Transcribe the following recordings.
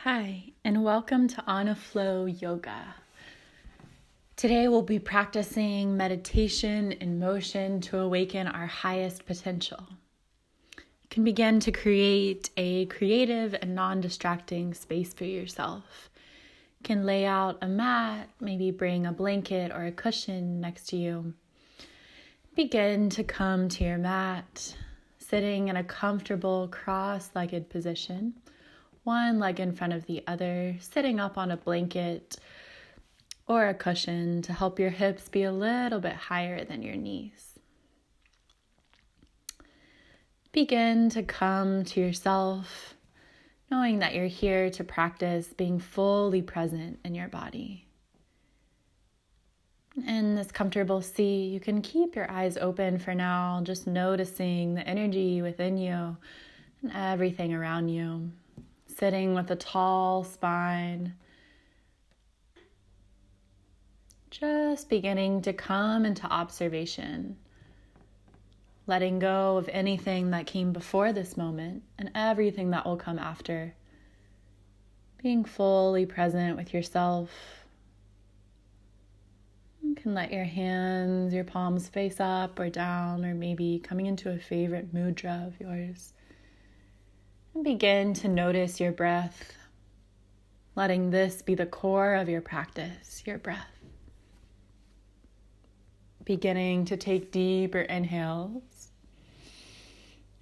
Hi, and welcome to Onaflow Yoga. Today we'll be practicing meditation in motion to awaken our highest potential. You can begin to create a creative and non-distracting space for yourself. You can lay out a mat, maybe bring a blanket or a cushion next to you. Begin to come to your mat, sitting in a comfortable cross-legged position. One leg in front of the other, sitting up on a blanket or a cushion to help your hips be a little bit higher than your knees. Begin to come to yourself, knowing that you're here to practice being fully present in your body. In this comfortable seat, you can keep your eyes open for now, just noticing the energy within you and everything around you. Sitting with a tall spine, just beginning to come into observation, letting go of anything that came before this moment and everything that will come after, being fully present with yourself. You can let your hands, your palms face up or down, or maybe coming into a favorite mudra of yours. And begin to notice your breath, letting this be the core of your practice, your breath. Beginning to take deeper inhales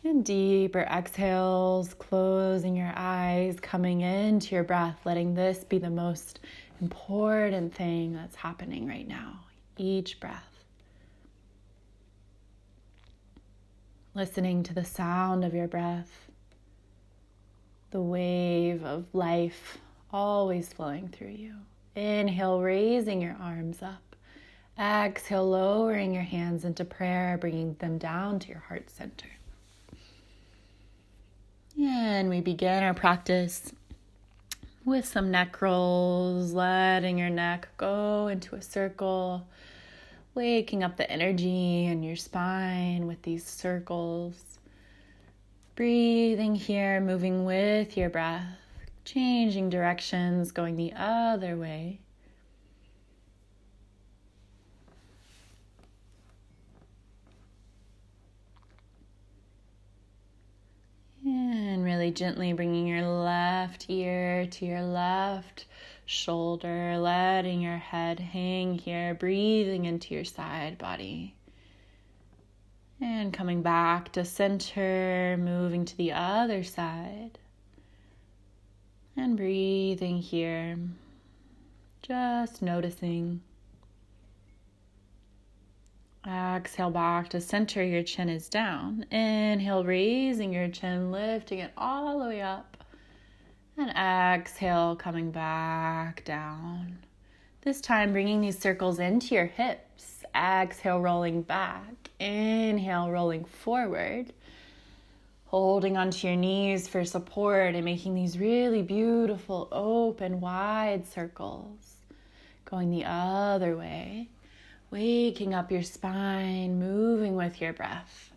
and deeper exhales, closing your eyes, coming into your breath, letting this be the most important thing that's happening right now, each breath. Listening to the sound of your breath. The wave of life always flowing through you. Inhale, raising your arms up. Exhale, lowering your hands into prayer, bringing them down to your heart center. And we begin our practice with some neck rolls, letting your neck go into a circle, waking up the energy in your spine with these circles. Breathing here, moving with your breath, changing directions, going the other way. And really gently bringing your left ear to your left shoulder, letting your head hang here, breathing into your side body. And coming back to center, moving to the other side. And breathing here, just noticing. Exhale back to center, your chin is down. Inhale, raising your chin, lifting it all the way up. And exhale, coming back down. This time, bringing these circles into your hips. Exhale, rolling back. Inhale, rolling forward. Holding onto your knees for support and making these really beautiful, open, wide circles. Going the other way. Waking up your spine, moving with your breath.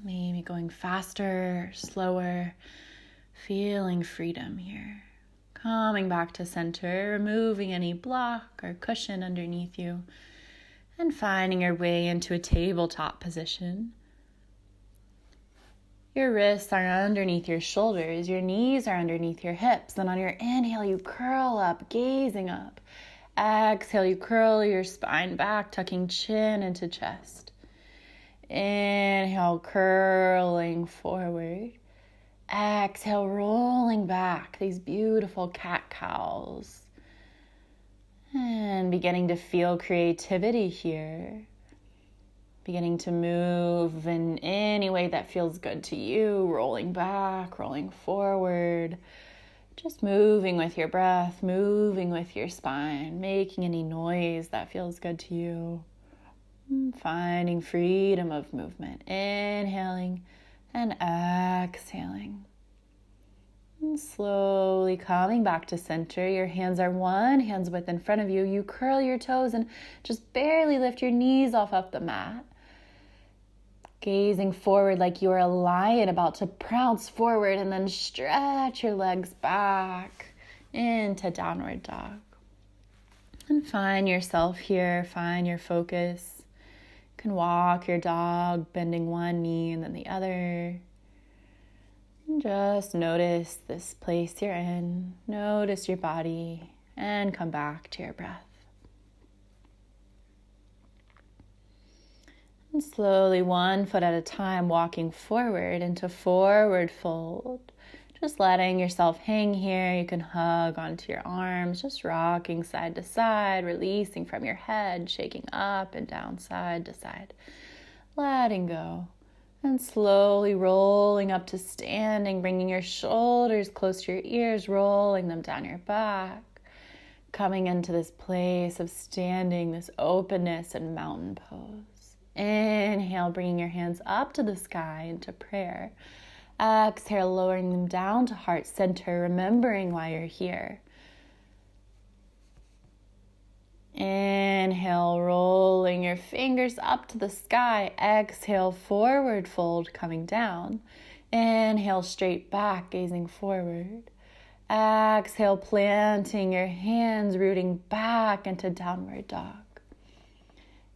Maybe going faster, slower, feeling freedom here. Coming back to center, removing any block or cushion underneath you, and finding your way into a tabletop position. Your wrists are underneath your shoulders, your knees are underneath your hips, and on your inhale, you curl up, gazing up. Exhale, you curl your spine back, tucking chin into chest. Inhale, curling forward. Exhale, rolling back, these beautiful cat-cows. And beginning to feel creativity here. Beginning to move in any way that feels good to you. Rolling back, rolling forward. Just moving with your breath, moving with your spine. Making any noise that feels good to you. Finding freedom of movement. Inhaling and exhaling. And slowly coming back to center. Your hands are one hand's width in front of you. You curl your toes and just barely lift your knees off the mat. Gazing forward like you are a lion about to pounce forward, and then stretch your legs back into downward dog. And find yourself here, find your focus. You can walk your dog, bending one knee and then the other. And just notice this place you're in, notice your body, and come back to your breath. And slowly, one foot at a time, walking forward into forward fold. Just letting yourself hang here. You can hug onto your arms, just rocking side to side, releasing from your head, shaking up and down, side to side. Letting go. And slowly rolling up to standing, bringing your shoulders close to your ears, rolling them down your back. Coming into this place of standing, this openness and mountain pose. Inhale, bringing your hands up to the sky into prayer. Exhale, lowering them down to heart center, remembering why you're here. Inhale, rolling your fingers up to the sky. Exhale, forward fold, coming down. Inhale, straight back, gazing forward. Exhale, planting your hands, rooting back into downward dog.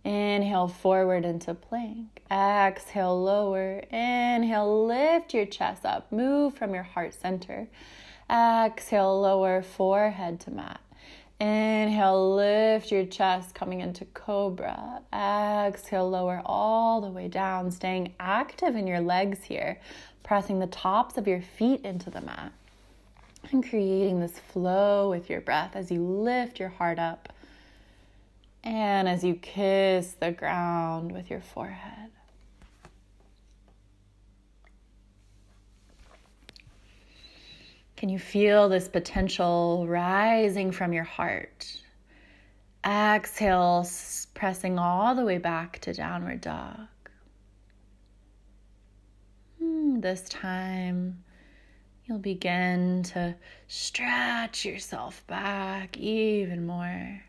Inhale, forward into plank. Exhale, lower. Inhale, lift your chest up. Move from your heart center. Exhale, lower, forehead to mat. Inhale, lift your chest, coming into cobra. Exhale, lower all the way down, staying active in your legs here, pressing the tops of your feet into the mat and creating this flow with your breath as you lift your heart up. And as you kiss the ground with your forehead. Can you feel this potential rising from your heart? Exhale, pressing all the way back to downward dog. This time, you'll begin to stretch yourself back even more.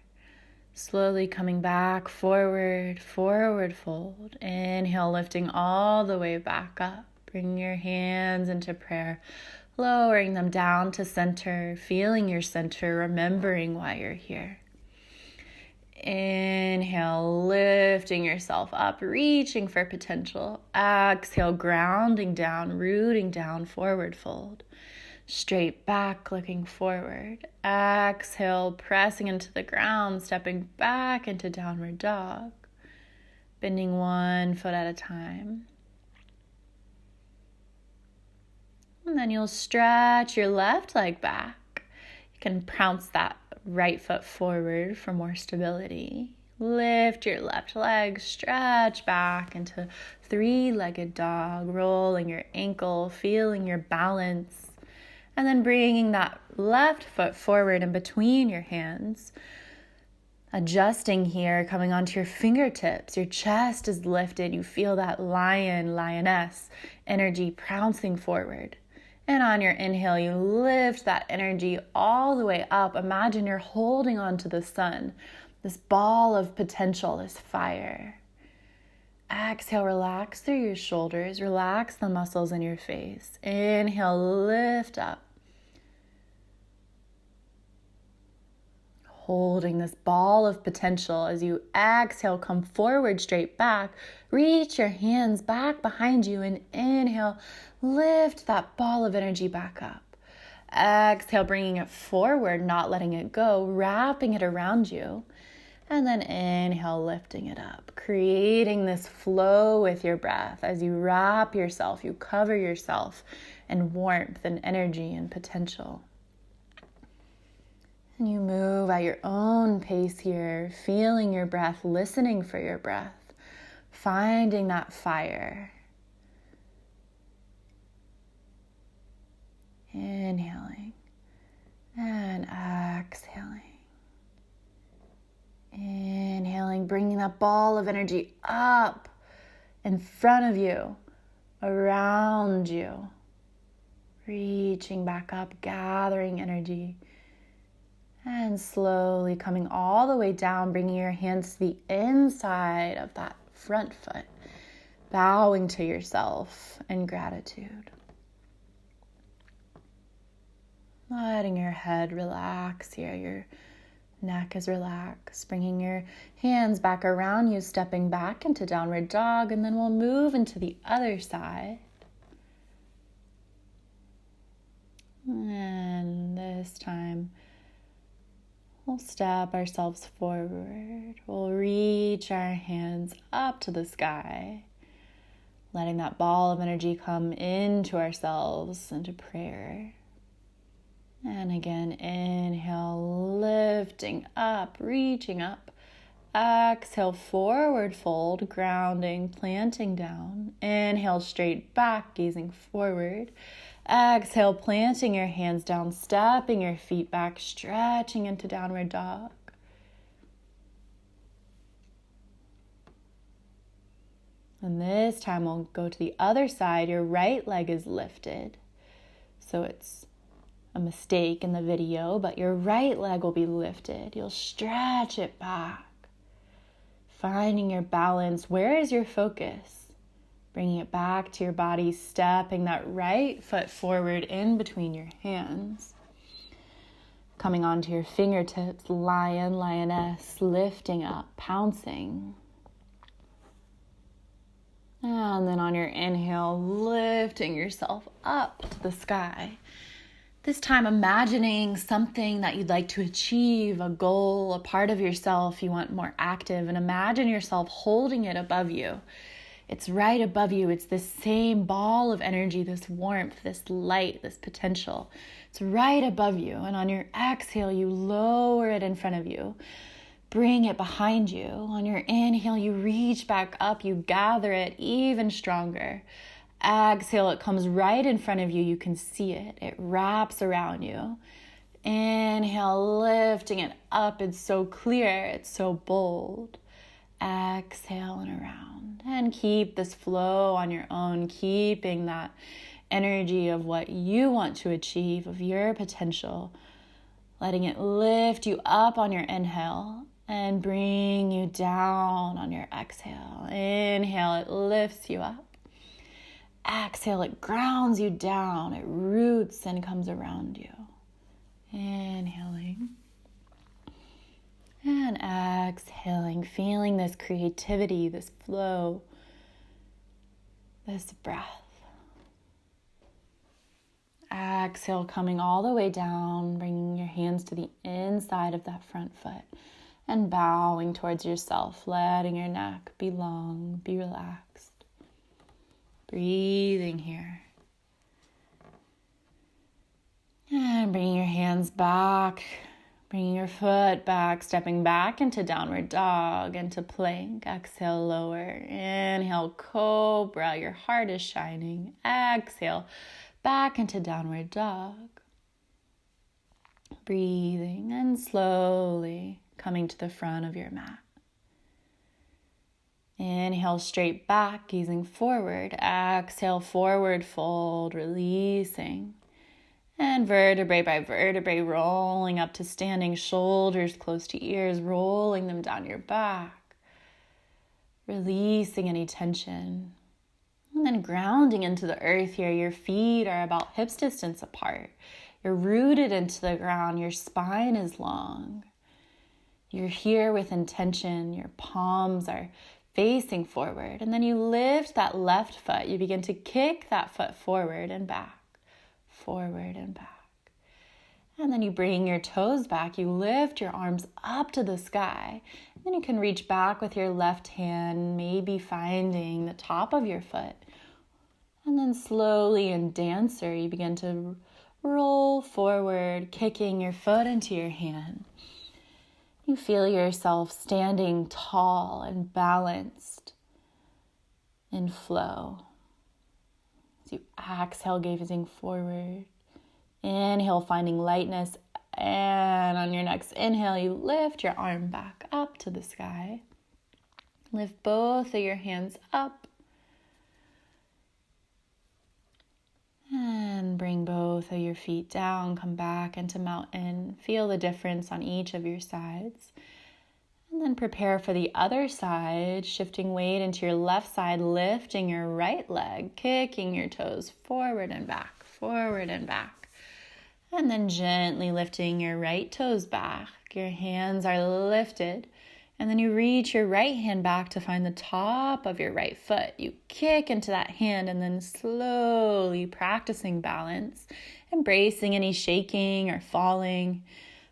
Slowly coming back, forward, forward fold. Inhale, lifting all the way back up. Bring your hands into prayer, lowering them down to center, feeling your center, remembering why you're here. Inhale, lifting yourself up, reaching for potential. Exhale, grounding down, rooting down, forward fold. Straight back, looking forward. Exhale, pressing into the ground, stepping back into downward dog. Bending one foot at a time. And then you'll stretch your left leg back. You can pounce that right foot forward for more stability. Lift your left leg, stretch back into three-legged dog, rolling your ankle, feeling your balance. And then bringing that left foot forward in between your hands. Adjusting here, coming onto your fingertips. Your chest is lifted. You feel that lion, lioness energy pouncing forward. And on your inhale, you lift that energy all the way up. Imagine you're holding on to the sun, this ball of potential, this fire. Exhale, relax through your shoulders. Relax the muscles in your face. Inhale, lift up. Holding this ball of potential as you exhale, come forward, straight back. Reach your hands back behind you and inhale, lift that ball of energy back up. Exhale, bringing it forward, not letting it go, wrapping it around you. And then inhale, lifting it up, creating this flow with your breath as you wrap yourself, you cover yourself in warmth and energy and potential. And you move at your own pace here, feeling your breath, listening for your breath, finding that fire. Inhaling and exhaling. Inhaling, bringing that ball of energy up in front of you, around you. Reaching back up, gathering energy. And slowly coming all the way down, bringing your hands to the inside of that front foot. bowing to yourself in gratitude. Letting your head relax here, your neck is relaxed, bringing your hands back around you, stepping back into downward dog, and then we'll move into the other side. And this time, we'll step ourselves forward. We'll reach our hands up to the sky, letting that ball of energy come into ourselves, into prayer. And again, inhale, lifting up, reaching up. Exhale, forward fold, grounding, planting down. Inhale, straight back, gazing forward. Exhale, planting your hands down, stepping your feet back, stretching into downward dog. And this time we'll go to the other side. Your right leg is lifted. So it's a mistake in the video, but your right leg will be lifted. You'll stretch it back. Finding your balance. Where is your focus? Bringing it back to your body, stepping that right foot forward in between your hands. Coming onto your fingertips, lion, lioness, lifting up, pouncing. And then on your inhale, lifting yourself up to the sky. This time imagining something that you'd like to achieve, a goal, a part of yourself you want more active, and imagine yourself holding it above you. It's right above you. It's this same ball of energy, this warmth, this light, this potential. It's right above you. And on your exhale, you lower it in front of you. Bring it behind you. On your inhale, you reach back up. You gather it even stronger. Exhale, it comes right in front of you. You can see it. It wraps around you. Inhale, lifting it up. It's so clear. It's so bold. Exhale and around. And keep this flow on your own, keeping that energy of what you want to achieve, of your potential. Letting it lift you up on your inhale and bring you down on your exhale. Inhale, it lifts you up. Exhale, it grounds you down. It roots and comes around you. Inhaling. And exhaling, feeling this creativity, this flow, this breath. Exhale, coming all the way down, bringing your hands to the inside of that front foot and bowing towards yourself, letting your neck be long, be relaxed. Breathing here. And bringing your hands back, bringing your foot back, stepping back into downward dog, into plank. Exhale, lower. Inhale, cobra. Your heart is shining. Exhale, back into downward dog. Breathing and slowly coming to the front of your mat. Inhale, straight back, gazing forward. Exhale, forward fold, releasing. And vertebrae by vertebrae, rolling up to standing, shoulders close to ears, rolling them down your back. Releasing any tension. And then grounding into the earth here. Your feet are about hips distance apart. You're rooted into the ground. Your spine is long. You're here with intention. Your palms are facing forward. And then you lift that left foot. You begin to kick that foot forward and back. Forward and back. And then you bring your toes back. You lift your arms up to the sky. And then you can reach back with your left hand, maybe finding the top of your foot. And then slowly in dancer, you begin to roll forward, kicking your foot into your hand. You feel yourself standing tall and balanced in flow. As you exhale, gazing forward. Inhale, finding lightness. And on your next inhale, you lift your arm back up to the sky. Lift both of your hands up. And bring both of your feet down. Come back into mountain. Feel the difference on each of your sides. And then prepare for the other side, shifting weight into your left side, lifting your right leg, kicking your toes forward and back, forward and back. And then gently lifting your right toes back. Your hands are lifted. And then you reach your right hand back to find the top of your right foot. You kick into that hand and then slowly practicing balance, embracing any shaking or falling,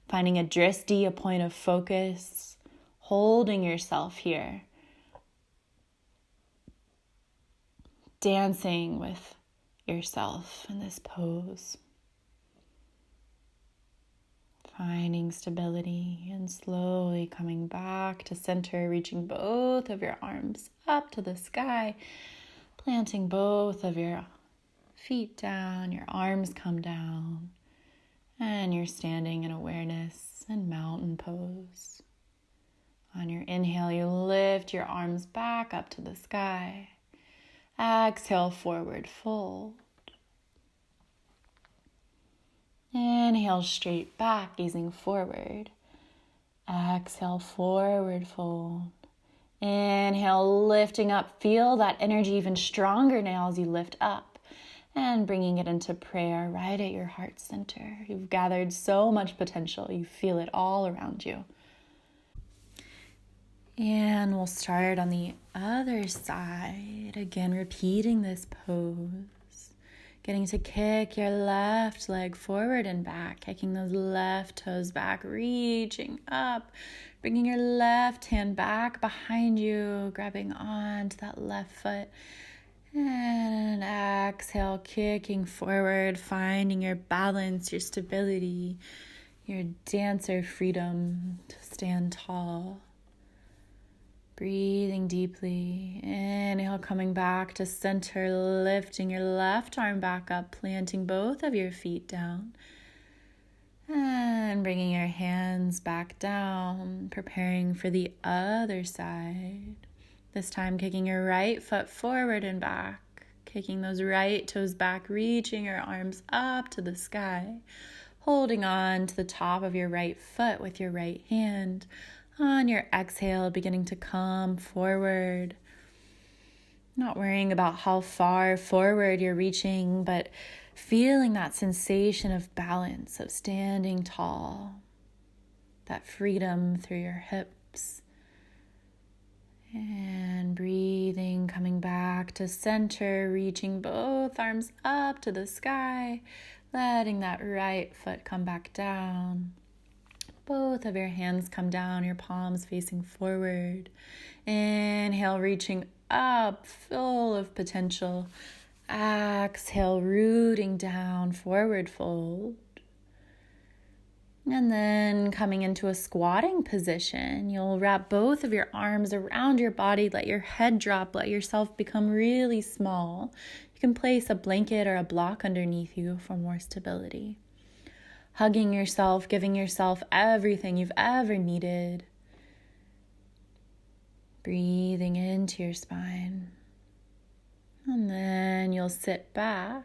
finding a drishti, a point of focus, holding yourself here, dancing with yourself in this pose. Finding stability and slowly coming back to center, reaching both of your arms up to the sky, planting both of your feet down, your arms come down, and you're standing in awareness and mountain pose. On your inhale, you lift your arms back up to the sky. Exhale, forward fold. Inhale, straight back, gazing forward. Exhale, forward fold. Inhale, lifting up. Feel that energy even stronger now as you lift up and bringing it into prayer right at your heart center. You've gathered so much potential. You feel it all around you. And we'll start on the other side. Again, repeating this pose. Getting to kick your left leg forward and back, kicking those left toes back, reaching up, bringing your left hand back behind you, grabbing onto that left foot. And exhale, kicking forward, finding your balance, your stability, your dancer freedom to stand tall. Breathing deeply. Inhale, coming back to center, lifting your left arm back up, planting both of your feet down. And bringing your hands back down, preparing for the other side. This time, kicking your right foot forward and back, kicking those right toes back, reaching your arms up to the sky, holding on to the top of your right foot with your right hand. On your exhale, beginning to come forward. Not worrying about how far forward you're reaching, but feeling that sensation of balance, of standing tall. That freedom through your hips. And breathing, coming back to center, reaching both arms up to the sky, letting that right foot come back down. Both of your hands come down, your palms facing forward. Inhale, reaching up, full of potential. Exhale, rooting down, forward fold. And then coming into a squatting position, you'll wrap both of your arms around your body, let your head drop, let yourself become really small. You can place a blanket or a block underneath you for more stability. Hugging yourself, giving yourself everything you've ever needed. Breathing into your spine. And then you'll sit back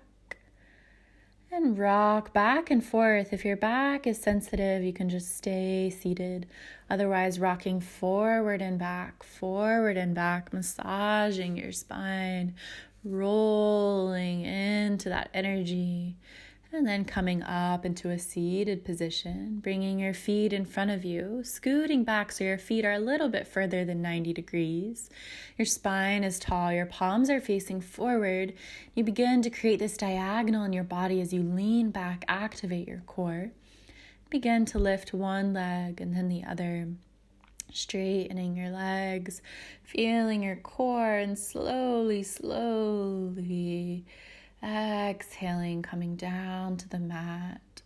and rock back and forth. If your back is sensitive, you can just stay seated. Otherwise, rocking forward and back, massaging your spine, rolling into that energy. And then coming up into a seated position, bringing your feet in front of you, scooting back so your feet are a little bit further than 90 degrees. Your spine is tall, your palms are facing forward. You begin to create this diagonal in your body as you lean back, activate your core. Begin to lift one leg and then the other, straightening your legs, feeling your core, and slowly exhaling, coming down to the mat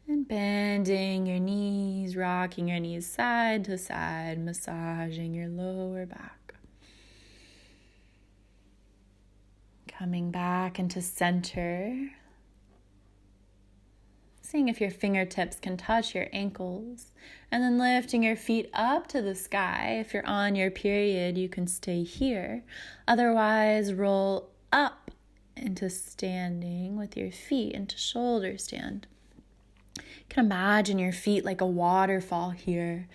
and bending your knees, rocking your knees side to side, massaging your lower back. Coming back into center, seeing if your fingertips can touch your ankles, and then lifting your feet up to the sky. If you're on your period, you can stay here. Otherwise, roll up into standing with your feet into shoulder stand. You can imagine your feet like a waterfall here.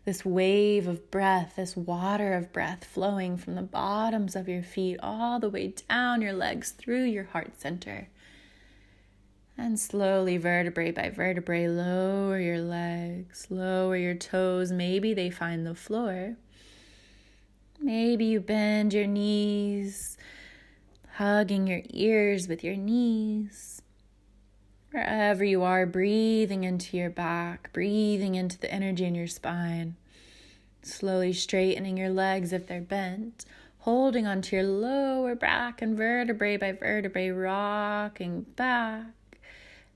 this wave of breath, this water of breath flowing from the bottoms of your feet all the way down your legs through your heart center. And slowly, vertebrae by vertebrae, lower your legs, lower your toes. Maybe they find the floor. Maybe you bend your knees, hugging your ears with your knees. Wherever you are, breathing into your back, breathing into the energy in your spine. Slowly straightening your legs if they're bent, holding onto your lower back and vertebrae by vertebrae, rocking back.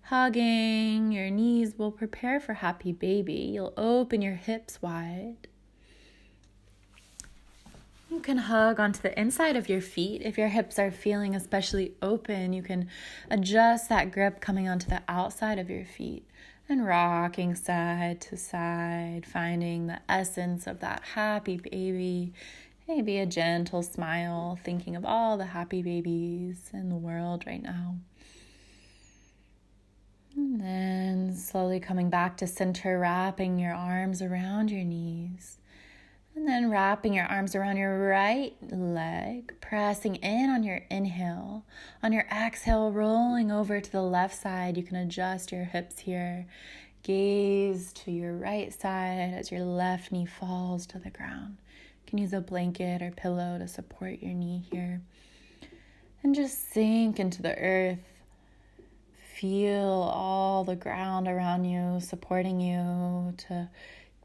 Hugging your knees will prepare for happy baby. You'll open your hips wide. You can hug onto the inside of your feet. If your hips are feeling especially open, you can adjust that grip coming onto the outside of your feet and rocking side to side, finding the essence of that happy baby. Maybe a gentle smile, thinking of all the happy babies in the world right now. And then slowly coming back to center, wrapping your arms around your knees. And then wrapping your arms around your right leg, pressing in on your inhale. On your exhale, rolling over to the left side. You can adjust your hips here. Gaze to your right side as your left knee falls to the ground. You can use a blanket or pillow to support your knee here. And just sink into the earth. Feel all the ground around you, supporting you to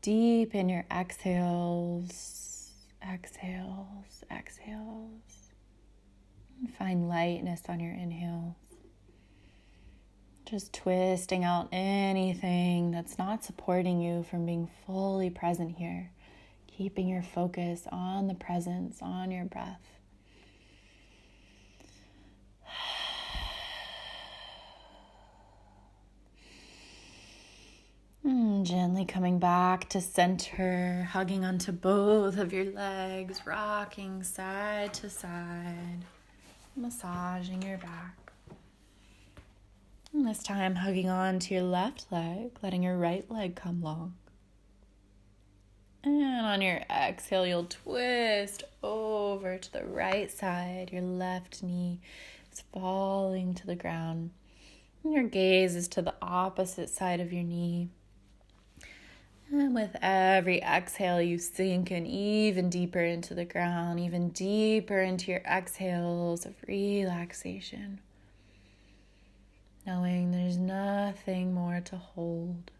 deepen your exhales, exhales, exhales. And find lightness on your inhales. Just twisting out anything that's not supporting you from being fully present here. Keeping your focus on the presence, on your breath. Gently coming back to center, hugging onto both of your legs, rocking side to side, massaging your back. And this time hugging on to your left leg, letting your right leg come long. And on your exhale, you'll twist over to the right side. Your left knee is falling to the ground. And your gaze is to the opposite side of your knee. And with every exhale, you sink in even deeper into the ground, even deeper into your exhales of relaxation. Knowing there's nothing more to hold.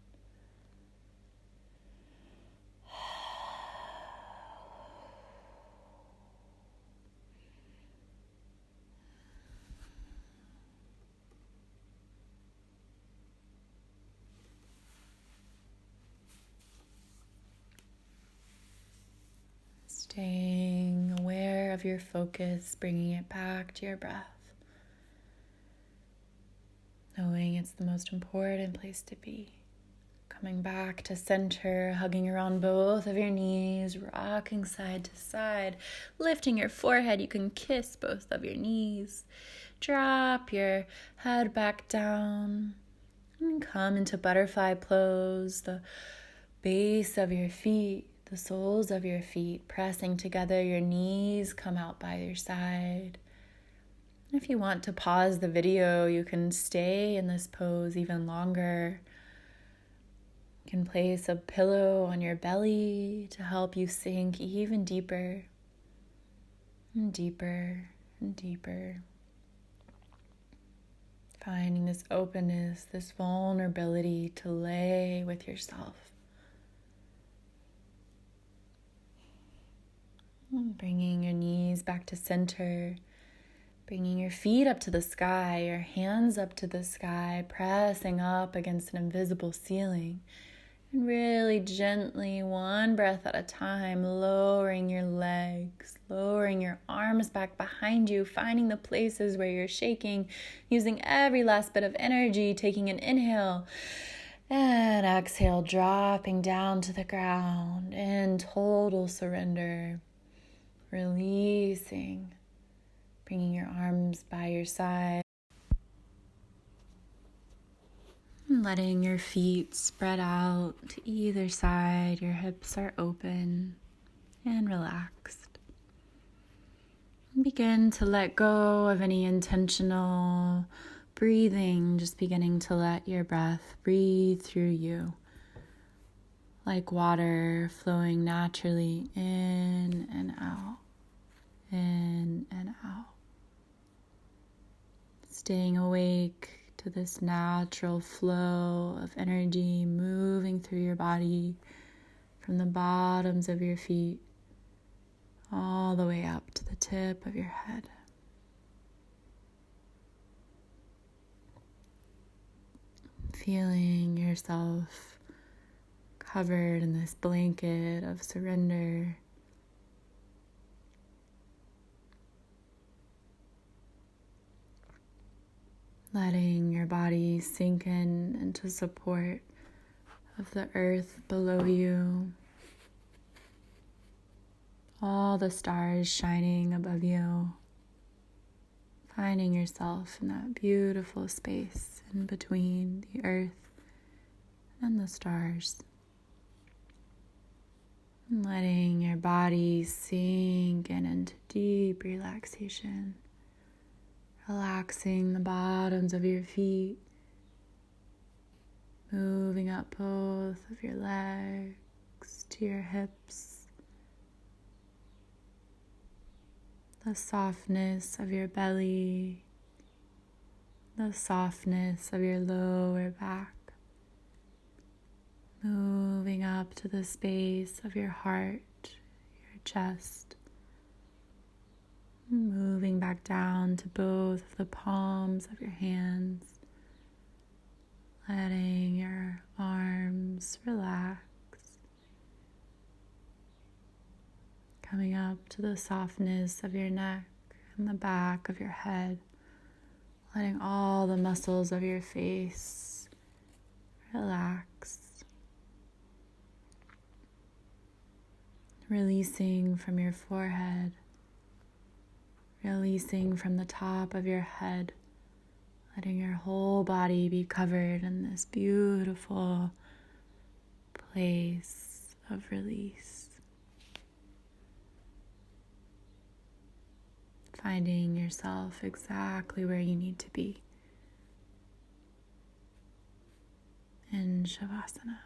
Staying aware of your focus, bringing it back to your breath. Knowing it's the most important place to be. Coming back to center, hugging around both of your knees, rocking side to side, lifting your forehead. You can kiss both of your knees. Drop your head back down and come into butterfly pose, the base of your feet. The soles of your feet pressing together, your knees come out by your side. If you want to pause the video, you can stay in this pose even longer. You can place a pillow on your belly to help you sink even deeper and deeper and deeper. Finding this openness, this vulnerability to lay with yourself. Bringing your knees back to center, bringing your feet up to the sky, your hands up to the sky, pressing up against an invisible ceiling, and really gently, one breath at a time, lowering your legs, lowering your arms back behind you, finding the places where you're shaking, using every last bit of energy, taking an inhale, and exhale, dropping down to the ground in total surrender. Releasing, bringing your arms by your side. And Letting your feet spread out to either side. Your hips are open and relaxed. Begin to let go of any intentional breathing, just beginning to let your breath breathe through you, like water flowing naturally in and out, in and out. Staying awake to this natural flow of energy moving through your body from the bottoms of your feet all the way up to the tip of your head. Feeling yourself covered in this blanket of surrender. Letting your body sink into support of the earth below you. All the stars shining above you. Finding yourself in that beautiful space in between the earth and the stars. And letting your body sink into deep relaxation. Relaxing the bottoms of your feet. Moving up both of your legs to your hips. The softness of your belly, the softness of your lower back, moving up to the space of your heart, your chest, moving back down to both of the palms of your hands, letting your arms relax. Coming up to the softness of your neck and the back of your head, letting all the muscles of your face relax. Releasing from your forehead, releasing from the top of your head, letting your whole body be covered in this beautiful place of release. Finding yourself exactly where you need to be in Shavasana.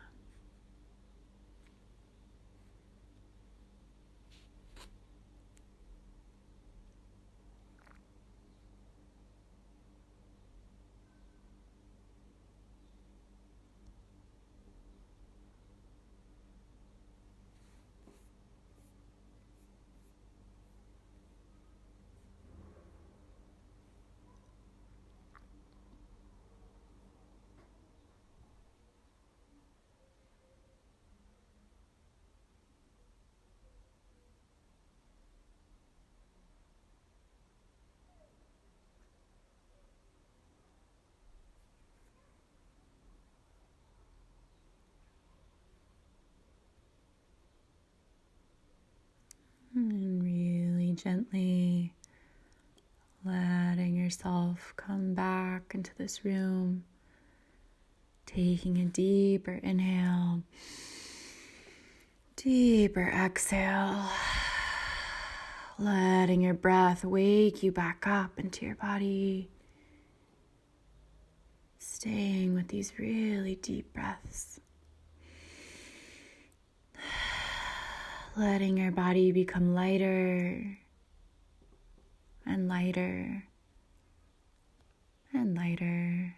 And really gently letting yourself come back into this room, taking a deeper inhale, deeper exhale, letting your breath wake you back up into your body, staying with these really deep breaths. Letting your body become lighter and lighter and lighter.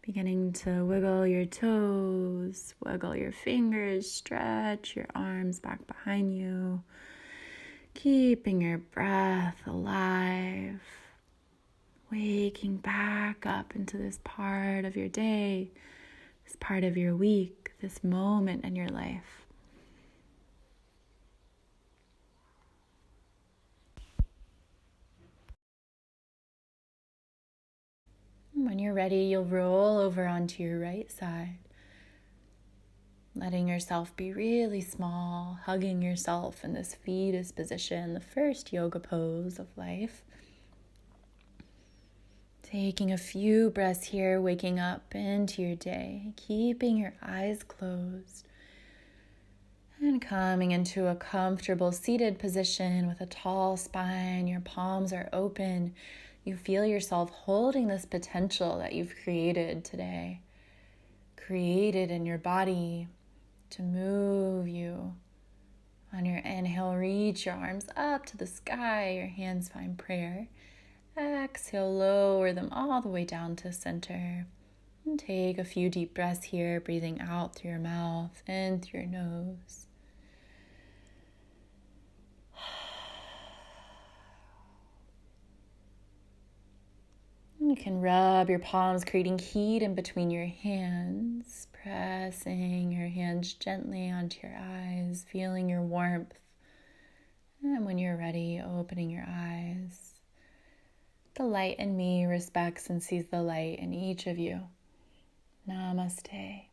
Beginning to wiggle your toes, wiggle your fingers, stretch your arms back behind you. Keeping your breath alive. Waking back up into this part of your day, this part of your week, this moment in your life. When you're ready, you'll roll over onto your right side, letting yourself be really small, hugging yourself in this fetus position, the first yoga pose of life. Taking a few breaths here, waking up into your day, keeping your eyes closed, and coming into a comfortable seated position with a tall spine. Your palms are open. You feel yourself holding this potential that you've created today, created in your body to move you. On your inhale, reach your arms up to the sky. Your hands find prayer. Exhale, lower them all the way down to center. And take a few deep breaths here, breathing out through your mouth and through your nose. You can rub your palms, creating heat in between your hands, pressing your hands gently onto your eyes, feeling your warmth. And when you're ready, opening your eyes. The light in me respects and sees the light in each of you. Namaste.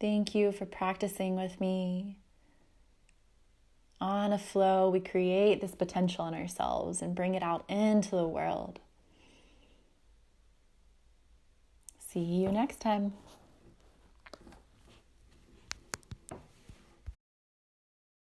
Thank you for practicing with me. Onaflow, we create this potential in ourselves and bring it out into the world. See you next time.